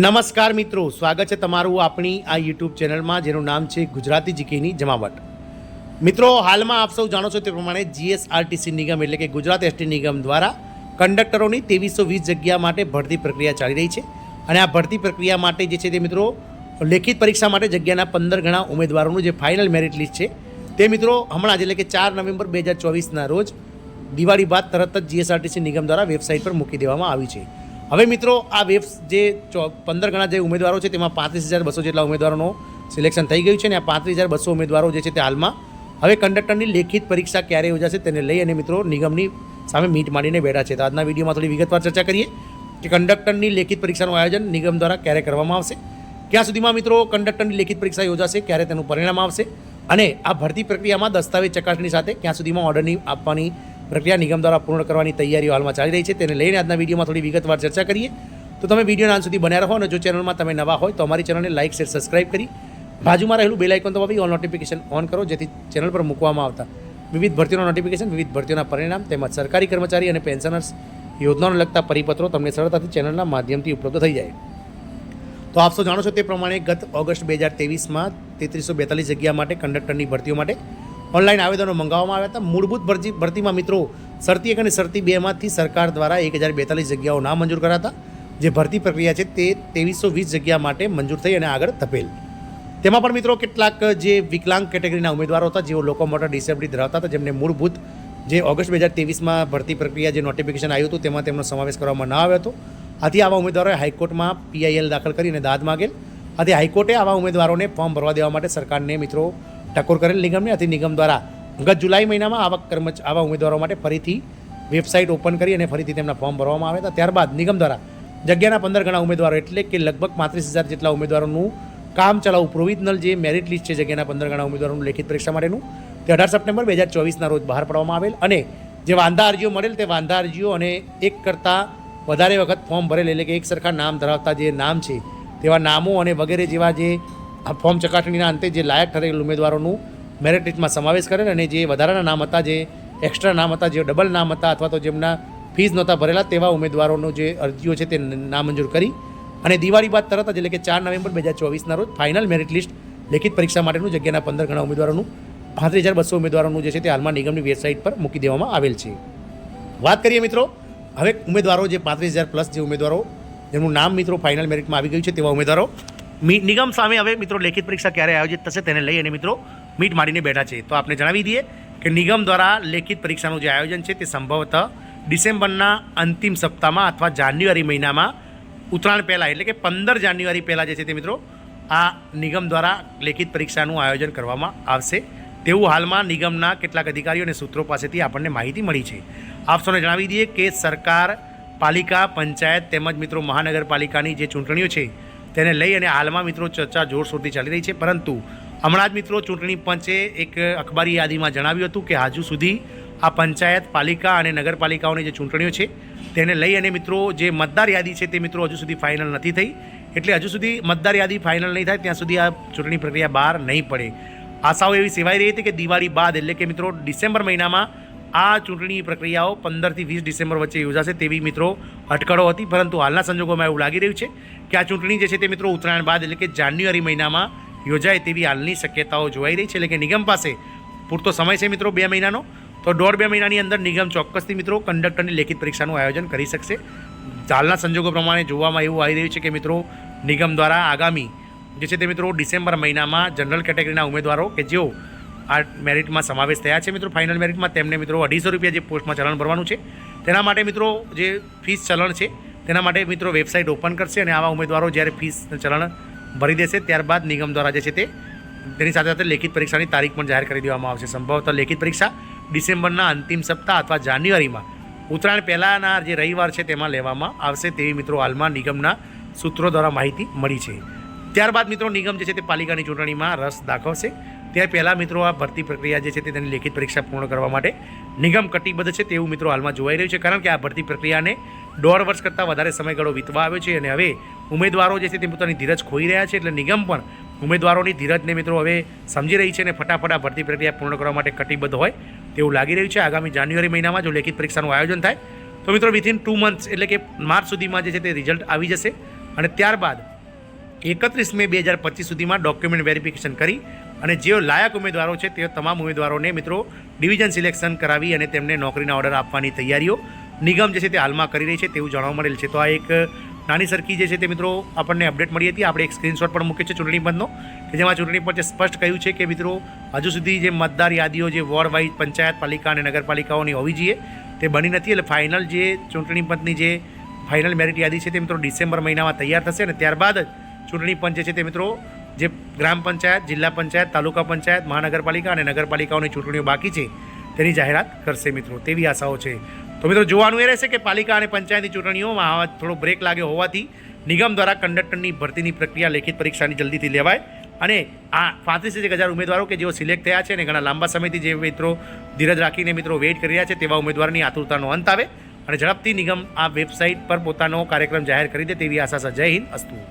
નમસ્કાર મિત્રો, સ્વાગત છે તમારું આપણી આ યુટ્યુબ ચેનલમાં જેનું નામ છે ગુજરાતી જીકેની જમાવટ. મિત્રો, હાલમાં આપ સૌ જાણો છો તે પ્રમાણે જીએસઆરટીસી નિગમ એટલે કે ગુજરાત એસટી નિગમ દ્વારા કંડક્ટરોની 2320 જગ્યા માટે ભરતી પ્રક્રિયા ચાલી રહી છે. અને આ ભરતી પ્રક્રિયા માટે જે છે તે મિત્રો લેખિત પરીક્ષા માટે જગ્યાના 15 ગણા ઉમેદવારોનું જે ફાઇનલ મેરિટ લિસ્ટ છે તે મિત્રો હમણાં એટલે કે 4 નવેમ્બર 2024ના રોજ દિવાળી બાદ તરત જ જીએસઆરટીસી નિગમ દ્વારા વેબસાઇટ પર મૂકી દેવામાં આવી છે. હવે મિત્રો આ જે 15 ગણા જે ઉમેદવારો છે તેમાં 35,200 જેટલા ઉમેદવારોનો સિલેક્શન થઈ ગયું છે અને આ 35,200 ઉમેદવારો જે છે તે હાલમાં હવે કંડક્ટરની લેખિત પરીક્ષા ક્યારે યોજાશે તેને લઈ અને મિત્રો નિગમની સામે મીટ માંડીને બેઠા છે. તો આજના વિડીયોમાં થોડી વિગતવાર ચર્ચા કરીએ કે કંડક્ટરની લેખિત પરીક્ષાનું આયોજન નિગમ દ્વારા ક્યારે કરવામાં આવશે, ક્યાં સુધીમાં મિત્રો કંડક્ટરની લેખિત પરીક્ષા યોજાશે, ક્યારે તેનું પરિણામ આવશે અને આ ભરતી પ્રક્રિયામાં દસ્તાવેજ ચકાસણી સાથે ક્યાં સુધીમાં ઓર્ડરની આપવાની પ્રક્રિયા નિગમ દ્વારા પૂર્ણ કરવાની તૈયારીઓ હાલમાં ચાલી રહી છે તેને લઈને આજના વિડીયોમાં થોડી વિગતવાર ચર્ચા કરીએ. તો તમે વિડીયોના અંત સુધી બન્યા રહો અને જો ચેનલમાં તમે નવા હોય તો અમારી ચેનલને લાઇક, શેર, સબસ્ક્રાઇબ કરી બાજુમાં રહેલું બેલ આઇકોન દબાવી ઓલ નોટિફિકેશન ઓન કરો, જેથી ચેનલ પર મૂકવામાં આવતા વિવિધ ભરતીઓના નોટિફિકેશન, વિવિધ ભરતીઓના પરિણામ તેમજ સરકારી કર્મચારી અને પેન્શનર્સ યોજનાઓને લગતા પરિપત્રો તમને સરળતાથી ચેનલના માધ્યમથી ઉપલબ્ધ થઈ જાય. તો આપ સૌ જાણો છો તે પ્રમાણે ગત ઓગસ્ટ 2023માં 3342 જગ્યા માટે કંડક્ટરની ભરતીઓ માટે ઓનલાઈન આવેદનો મંગાવવામાં આવ્યા હતા. મૂળભૂત ભરતીમાં મિત્રો શરતી 1 અને શરતી 2માંથી સરકાર દ્વારા 1042 જગ્યાઓ નામંજૂર કર્યા હતા. જે ભરતી પ્રક્રિયા છે તે 2320 જગ્યા માટે મંજૂર થઈ અને આગળ ધપેલ. તેમાં પણ મિત્રો કેટલાક જે વિકલાંગ કેટેગરીના ઉમેદવારો હતા, જેઓ લોકોમોટર ડિસેબિલિટી ધરાવતા હતા, જેમને મૂળભૂત જે ઓગસ્ટ 2023માં ભરતી પ્રક્રિયા જે નોટિફિકેશન આવ્યું હતું તેમાં તેમનો સમાવેશ કરવામાં ન આવ્યો હતો. આથી આવા ઉમેદવારોએ હાઈકોર્ટમાં PIL દાખલ કરીને દાદ માગેલ. આથી હાઈકોર્ટે આવા ઉમેદવારોને ફોર્મ ભરવા દેવા માટે સરકારને મિત્રો ટકોર કરેલ નિગમને. આથી નિગમ દ્વારા ગત જુલાઈ મહિનામાં આવા ઉમેદવારો માટે ફરીથી વેબસાઇટ ઓપન કરી અને ફરીથી તેમના ફોર્મ ભરવામાં આવ્યા હતા. ત્યારબાદ નિગમ દ્વારા જગ્યાના 15 ગણા ઉમેદવારો એટલે કે લગભગ 35,000 જેટલા ઉમેદવારોનું કામ ચલાવું પ્રોવિઝનલ જે મેરિટ લિસ્ટ છે જગ્યાના 15 ગણા ઉમેદવારોનું લેખિત પરીક્ષા માટેનું તે 18 સપ્ટેમ્બર 2024ના રોજ બહાર પાડવામાં આવેલ. અને જે વાંધા અરજીઓ મળેલ તે વાંધા અરજીઓ અને એક કરતાં વધારે વખત ફોર્મ ભરેલ એટલે કે એક સરખા નામ ધરાવતા જે નામ છે તેવા નામો અને વગેરે જેવા જે આ ફોર્મ ચકાસણીના અંતે જે લાયક ઠરેલ ઉમેદવારોનું મેરિટ લિસ્ટમાં સમાવેશ કરેલ અને જે વધારાના નામ હતા, જે એક્સ્ટ્રા નામ હતા, જે ડબલ નામ હતા અથવા તો જેમના ફીસ નહોતા ભરેલા તેવા ઉમેદવારોનો જે અરજીઓ છે તે નામંજૂર કરી અને દિવાળી બાદ તરત જ એટલે કે 4 નવેમ્બર 2024ના રોજ ફાઇનલ મેરિટ લિસ્ટ લેખિત પરીક્ષા માટેનું જગ્યાના 15 ગણા ઉમેદવારોનું 35,200 ઉમેદવારોનું જે છે તે હાલમાં નિગમની વેબસાઇટ પર મૂકી દેવામાં આવેલ છે. વાત કરીએ મિત્રો હવે ઉમેદવારો જે 35,000 પ્લસ જે ઉમેદવારો જેમનું નામ મિત્રો ફાઇનલ મેરિટમાં આવી ગયું છે તેવા ઉમેદવારો નિગમ સામે હવે મિત્રો લેખિત પરીક્ષા ક્યારે આયોજિત થશે તેને લઈ અને મિત્રો મીટ માંડીને બેઠા છે. તો આપણે જણાવી દઈએ કે નિગમ દ્વારા લેખિત પરીક્ષાનું જે આયોજન છે તે સંભવતઃ ડિસેમ્બરના અંતિમ સપ્તાહમાં અથવા જાન્યુઆરી મહિનામાં ઉત્તરાયણ પહેલાં એટલે કે 15 જાન્યુઆરી પહેલાં જે છે તે મિત્રો આ નિગમ દ્વારા લેખિત પરીક્ષાનું આયોજન કરવામાં આવશે તેવું હાલમાં નિગમના કેટલાક અધિકારીઓ અને સૂત્રો પાસેથી આપણને માહિતી મળી છે. આપ સૌને જણાવી દઈએ કે સરકાર, પાલિકા, પંચાયત તેમજ મિત્રો મહાનગરપાલિકાની જે ચૂંટણીઓ છે તેને લઈ અને હાલમાં મિત્રો ચર્ચા જોરશોરથી ચાલી રહી છે. પરંતુ હમણાં જ મિત્રો ચૂંટણી પંચે એક અખબારી યાદીમાં જણાવ્યું હતું કે હજુ સુધી આ પંચાયત, પાલિકા અને નગરપાલિકાઓની જે ચૂંટણીઓ છે તેને લઈ અને મિત્રો જે મતદાર યાદી છે તે મિત્રો હજુ સુધી ફાઇનલ નથી થઈ. એટલે હજુ સુધી મતદાર યાદી ફાઇનલ નહીં થાય ત્યાં સુધી આ ચૂંટણી પ્રક્રિયા બહાર નહીં પડે. આશાઓ એવી સેવાઈ રહી હતી કે દિવાળી બાદ એટલે કે મિત્રો ડિસેમ્બર મહિનામાં આ ચૂંટણી પ્રક્રિયાઓ 15થી 20 ડિસેમ્બર વચ્ચે યોજાશે તેવી મિત્રો અટકળો હતી. પરંતુ હાલના સંજોગોમાં એવું લાગી રહ્યું છે કે આ ચૂંટણી જે છે તે મિત્રો ઉત્તરાયણ બાદ એટલે કે જાન્યુઆરી મહિનામાં યોજાય તેવી હાલની શક્યતાઓ જોવાઈ રહી છે. એટલે કે નિગમ પાસે પૂરતો સમય છે મિત્રો 2 મહિનાનો. તો 1.5-2 મહિનાની અંદર નિગમ ચોક્કસથી મિત્રો કંડક્ટરની લેખિત પરીક્ષાનું આયોજન કરી શકશે. હાલના સંજોગો પ્રમાણે જોવામાં એવું આવી રહ્યું છે કે મિત્રો નિગમ દ્વારા આગામી જે છે તે મિત્રો ડિસેમ્બર મહિનામાં જનરલ કેટેગરીના ઉમેદવારો કે જેઓ આ મેરિટમાં સમાવેશ થયા છે મિત્રો ફાઇનલ મેરિટમાં તેમને મિત્રો 250 રૂપિયા જે પોસ્ટમાં ચલણ ભરવાનું છે તેના માટે મિત્રો જે ફીસ ચલણ છે તેના માટે મિત્રો વેબસાઇટ ઓપન કરશે અને આવા ઉમેદવારો જ્યારે ફીસ ચલણ ભરી દેશે ત્યારબાદ નિગમ દ્વારા જે છે તેની સાથે સાથે લેખિત પરીક્ષાની તારીખ પણ જાહેર કરી દેવામાં આવશે. સંભવતઃ લેખિત પરીક્ષા ડિસેમ્બરના અંતિમ સપ્તાહ અથવા જાન્યુઆરીમાં ઉત્તરાયણ પહેલાંના જે રવિવાર છે તેમાં લેવામાં આવશે તેવી મિત્રો હાલમાં નિગમના સૂત્રો દ્વારા માહિતી મળી છે. ત્યારબાદ મિત્રો નિગમ જે છે તે પાલિકાની ચૂંટણીમાં રસ દાખવશે. ત્યાં પહેલાં મિત્રો આ ભરતી પ્રક્રિયા જે છે તે તેની લેખિત પરીક્ષા પૂર્ણ કરવા માટે નિગમ કટિબદ્ધ છે તેવું મિત્રો હાલમાં જોવાઈ રહ્યું છે. કારણ કે આ ભરતી પ્રક્રિયાને 1.5 વર્ષ કરતાં વધારે સમયગાળો વીતવા આવ્યો છે અને હવે ઉમેદવારો જે છે તે પોતાની ધીરજ ખોઈ રહ્યા છે. એટલે નિગમ પણ ઉમેદવારોની ધીરજને મિત્રો હવે સમજી રહી છે અને ફટાફટ આ ભરતી પ્રક્રિયા પૂર્ણ કરવા માટે કટિબદ્ધ હોય તેવું લાગી રહ્યું છે. આગામી જાન્યુઆરી મહિનામાં જો લેખિત પરીક્ષાનું આયોજન થાય તો મિત્રો વિથિન 2 મંથ્સ એટલે કે માર્ચ સુધીમાં જે છે તે રિઝલ્ટ આવી જશે. અને ત્યારબાદ 31 મે 2025 સુધીમાં ડોક્યુમેન્ટ વેરિફિકેશન કરી અને જેઓ લાયક ઉમેદવારો છે તે તમામ ઉમેદવારોને મિત્રો ડિવિઝન સિલેક્શન કરાવી અને તેમને નોકરીના ઓર્ડર આપવાની તૈયારીઓ નિગમ જે છે તે હાલમાં કરી રહી છે તેવું જાણવા મળેલ છે. તો આ એક નાની સરખી જે છે તે મિત્રો આપણને અપડેટ મળી હતી. આપણે એક સ્ક્રીનશોટ પણ મૂક્યો છે ચૂંટણી પંચનો કે જેમાં ચૂંટણી પંચે સ્પષ્ટ કહ્યું છે કે મિત્રો હજુ સુધી જે મતદાર યાદીઓ જે વોર્ડ વાઇઝ પંચાયત પાલિકા અને નગરપાલિકાઓની હોવી જોઈએ તે બની નથી. એટલે ફાઇનલ જે ચૂંટણી પંચની જે ફાઇનલ મેરિટ યાદી છે તે મિત્રો ડિસેમ્બર મહિનામાં તૈયાર થશે અને ત્યારબાદ જ ચૂંટણી પંચ જે છે તે મિત્રો જે ગ્રામ પંચાયત, જિલ્લા પંચાયત, તાલુકા પંચાયત, મહાનગરપાલિકા અને નગરપાલિકાઓની ચૂંટણીઓ બાકી છે તેની જાહેરાત કરશે મિત્રો. તેવી આશાઓ છે. તો મિત્રો જોવાનું એ રહેશે કે પાલિકા અને પંચાયતની ચૂંટણીઓમાં થોડો બ્રેક લાગ્યો હોવાથી નિગમ દ્વારા કંડક્ટરની ભરતીની પ્રક્રિયા લેખિત પરીક્ષાની જલ્દીથી લેવાય અને આ 35,000 ઉમેદવારો કે જેઓ સિલેક્ટ થયા છે અને ઘણા લાંબા સમયથી જે મિત્રો ધીરજ રાખીને મિત્રો વેઇટ કરી રહ્યા છે તેવા ઉમેદવારની આતુરતાનો અંત આવે અને ઝડપથી નિગમ આ વેબસાઇટ પર પોતાનો કાર્યક્રમ જાહેર કરી દે તેવી આશા છે. જય હિન્દ, અસ્તુ.